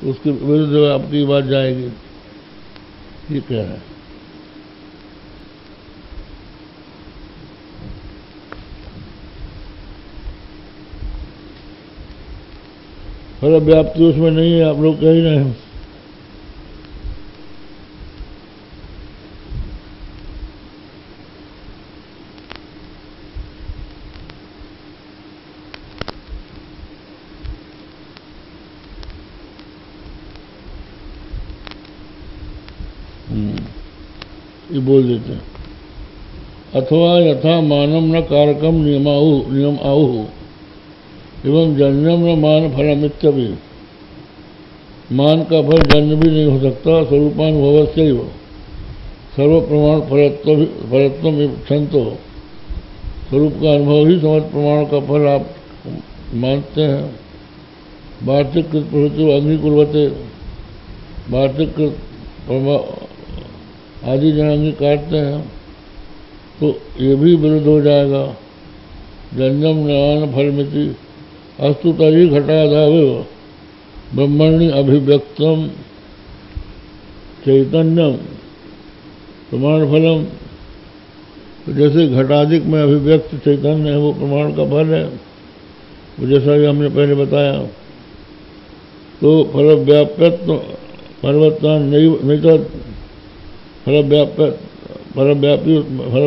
उसके विरुद्ध आपकी बात जाएगी, ये कह रहा है। फल व्याप्ति उसमें नहीं है, आप लोग कह ही रहे हैं। ये बोल देते हैं। अथवा यथा मानम न कारकम नियम आहु एवं जन्यम न मान फलमित्यपि, मान का फल जन्य भी नहीं हो सकता। स्वरूपानुभव से सर्व प्रमाण फलत्व इच्छन्तो, स्वरूप का अनुभव ही समस्त प्रमाण का फल आप मानते हैं। वार्तिक कृत प्रवृत्ति अंगीकुर्वते, वार्तिक कृत आदि जन अंगीकारते हैं, तो ये भी विरुद्ध हो जाएगा। जन्यम ज्ञान फलमिति अस्तु तरी घटादावेव ब्रह्मणि अभिव्यक्तम चैतन्यम प्रमाण फलम। तो जैसे घटादिक में अभिव्यक्त चैतन्य है वो प्रमाण का फल है, वो जैसा भी हमने पहले बताया। तो फल व्याप्यत्व परिवर्तन नहीं तो फल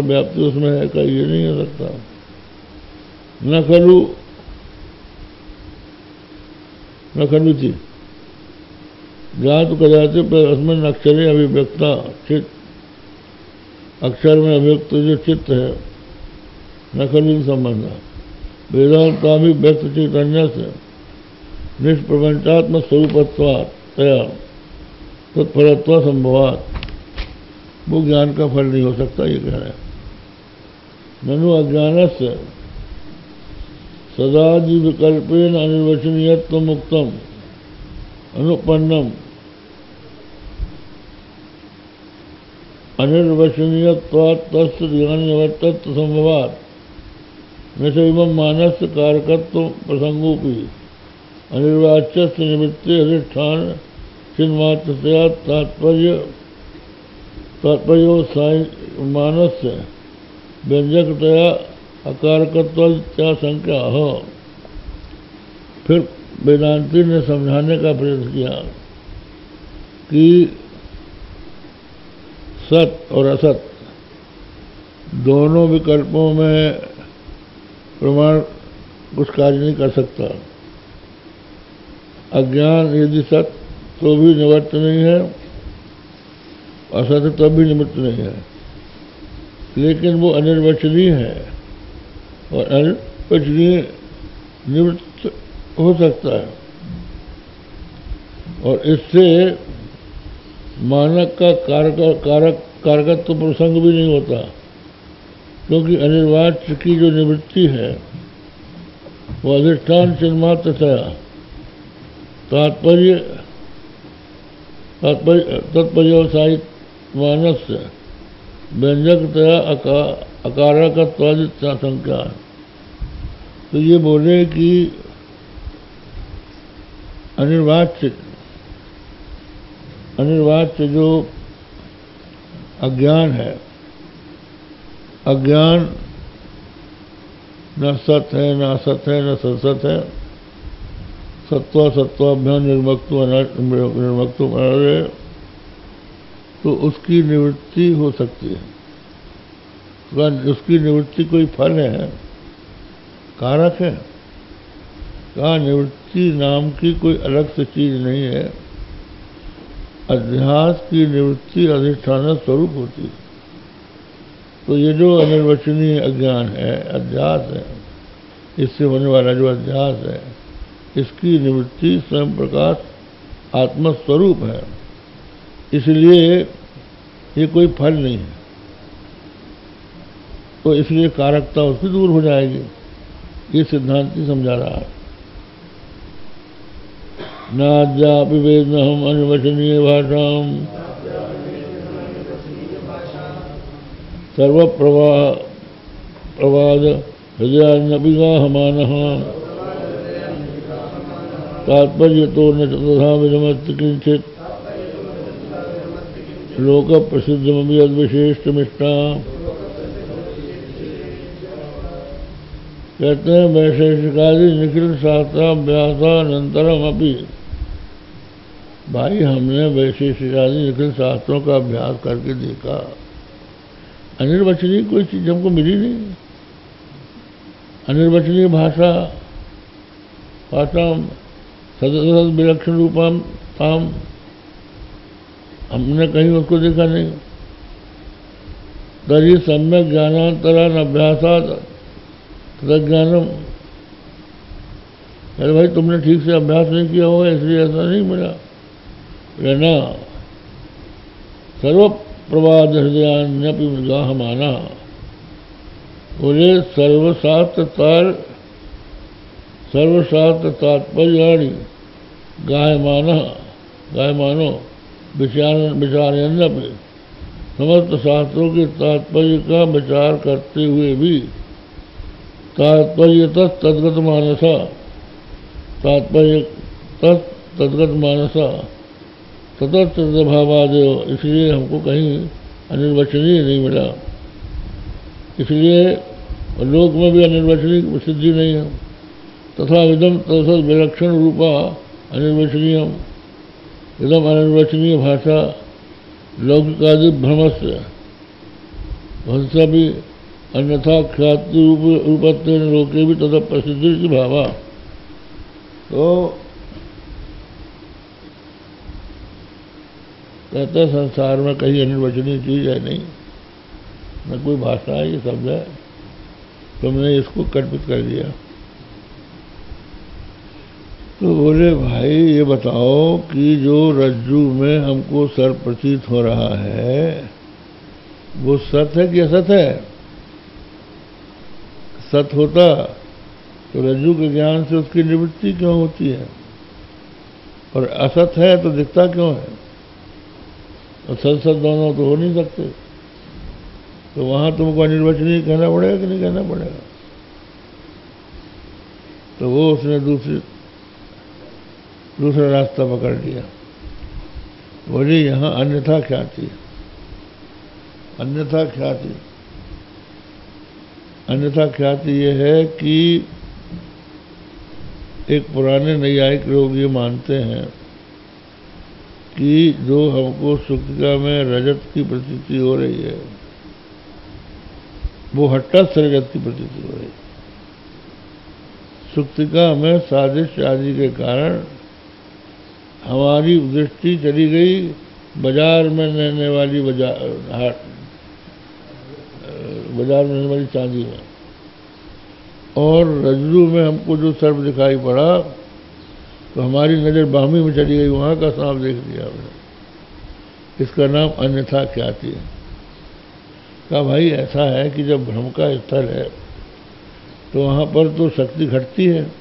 व्याप्ति उसमें है का ये नहीं हो सकता। न खलु थी ज्ञात कदाचित पर अस्मिन् अक्षरे अभिव्यक्ता चित्त, अक्षर में अभिव्यक्त जो चित्त है न खलु संबंध वेदांताभिव्यक्त चैतन्य से निष्प्रपंचात्म स्वरूपत्वात् तया तत्फलत्व संभवात्, वो ज्ञान का फल नहीं हो सकता, ये कह रहे हैं। ननु अज्ञानस्य सदादि विकल्पेन अनिर्वचनीयत्व मुक्तम अनुपन्नम अनिर्वचनीयत्वात् तस्य ज्ञाननिवर्तत्व संभवात् न चैवं मानस्य कारकत्व प्रसंगोपि अनिर्वाच्यस्य निमित्ते अधिष्ठान चिन्मात्रतया तात्पर्यो मानस्य व्यंजकतया अकारकत्वाशंका हो। फिर वेदांती ने समझाने का प्रयत्न किया कि सत और असत दोनों विकल्पों में प्रमाण कुछ कार्य नहीं कर सकता। अज्ञान यदि सत तो भी निवृत्त नहीं है, असत तब भी निवृत्त नहीं है, लेकिन वो अनिर्वचनीय है और अनिर्वचनीय निवृत्त हो सकता है। और इससे मानक का कारकत्व प्रसंग भी नहीं होता, क्योंकि अनिर्वाच्य की जो निवृत्ति है वो अधिष्ठान चिन्मात्र तत्पर्यवसायिक मानस व्यंजकतया अकारकत्वादित्याशंका। तो ये बोले कि अनिर्वाच्य जो अज्ञान है, अज्ञान न सत है न असत है न सत्सत है, सत्वाभ्याम निर्मक्तु है, तो उसकी निवृत्ति हो सकती है। उसकी निवृत्ति कोई फल है, कारक है? कहा निवृत्ति नाम की कोई अलग से चीज नहीं है। अध्यास की निवृत्ति अधिष्ठान स्वरूप होती है। तो ये जो अनिर्वचनीय अज्ञान है, अध्यास है, इससे होने वाला जो अध्यास है, इसकी निवृत्ति स्वयं प्रकाश आत्मस्वरूप है, इसलिए ये कोई फल नहीं है। तो इसलिए कारकता उसकी दूर हो जाएगी, ये सिद्धांति समझा रहा है। नाद्यापि वेदनहम अनिर्वचनीय भाषाम सर्व प्रवाद हृदयान्यपि गाहमानः तात्पर्य तो न तथा विधमस्त किंचित लोक प्रसिद्धमपि अद्विशिष्टमिष्टा। कहते हैं वैशेषिकादि निखिल शास्त्राभ्यासानंतरम अपि, भाई हमने वैशेषिकादि निखिल शास्त्रों का अभ्यास करके देखा, अनिर्वचनीय कोई चीज हमको मिली नहीं। अनिर्वचनीय भाषा सदसद विलक्षण रूपम ताम, हमने कहीं उसको देखा नहीं। तरी सम्यक ज्ञानांतरान अभ्यासात तज्ञानम, अरे भाई तुमने ठीक से अभ्यास नहीं किया होगा इसलिए ऐसा नहीं मिला। रहना सर्व प्रवाद हृदयान्यपि मृगाह माना, बोले सर्वशास्त्र तात्पर्याणि गायमानो विचारन्यपि, समस्त शास्त्रों के तात्पर्य का विचार करते हुए भी तात्पर्य तद्गत मानसा, तात्पर्य तद्गत मानसा ततः भावादेव, इसलिए हमको कहीं अनिर्वचनीय नहीं मिला। इसलिए लोक में भी अनिर्वचनीय सिद्धि नहीं है। तथा विदम तदसद विलक्षण रूपा अनिर्वचनीयम, इदम अनिर्वचनीय भाषा लौकिकादि भ्रमस्य भंसा भी अन्यथा ख्याति रूपत्व लोके भी तथा प्रसिद्धि की भावा। तो कहते हैं संसार में कहीं अनिर्वचनीय चीज है नहीं, न कोई भाषा है, ये शब्द है, तुमने इसको कल्पित कर दिया। तो बोले भाई ये बताओ कि जो रज्जू में हमको सर प्रतीत हो रहा है वो सत है कि असत है? सत होता तो रज्जू के ज्ञान से उसकी निवृत्ति क्यों होती है, और असत है तो दिखता क्यों है? और सत सत दोनों तो हो नहीं सकते। तो वहां तुमको अनिर्वचनीय कहना पड़ेगा कि नहीं कहना पड़ेगा? तो वो उसने दूसरा रास्ता पकड़ लिया। बोली यहाँ अन्यथा ख्याति, अन्यथा ख्याति, अन्यथा ख्याति ये है कि एक पुराने नैयायिक लोग ये मानते हैं कि जो हमको सुक्तिका में रजत की प्रतीति हो रही है वो हट्टस्थ रजत की प्रतीति हो रही है। सुक्तिका में साजिश आदि के कारण हमारी दृष्टि चली गई बाजार में रहने वाली बाजार में रहने वाली चांदी में, और रज्जू में हमको जो सर्प दिखाई पड़ा तो हमारी नज़र बामी में चली गई, वहाँ का सांप देख लिया हमने। इसका नाम अन्यथा ख्याति है। कहा भाई ऐसा है कि जब भ्रम का स्थल है तो वहाँ पर तो शक्ति घटती है,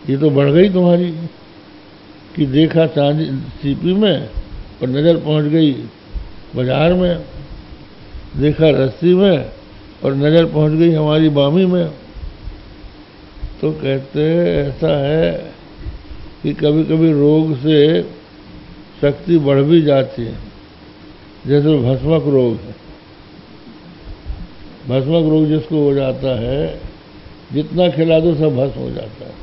ये तो बढ़ गई तुम्हारी कि देखा चांदी सीपी में और नज़र पहुँच गई बाजार में, देखा रस्सी में और नज़र पहुँच गई हमारी बामी में। तो कहते ऐसा है कि कभी कभी रोग से शक्ति बढ़ भी जाती है, जैसे भस्मक रोग है। भस्मक रोग जिसको हो जाता है जितना खिला दो सब भस्म हो जाता है।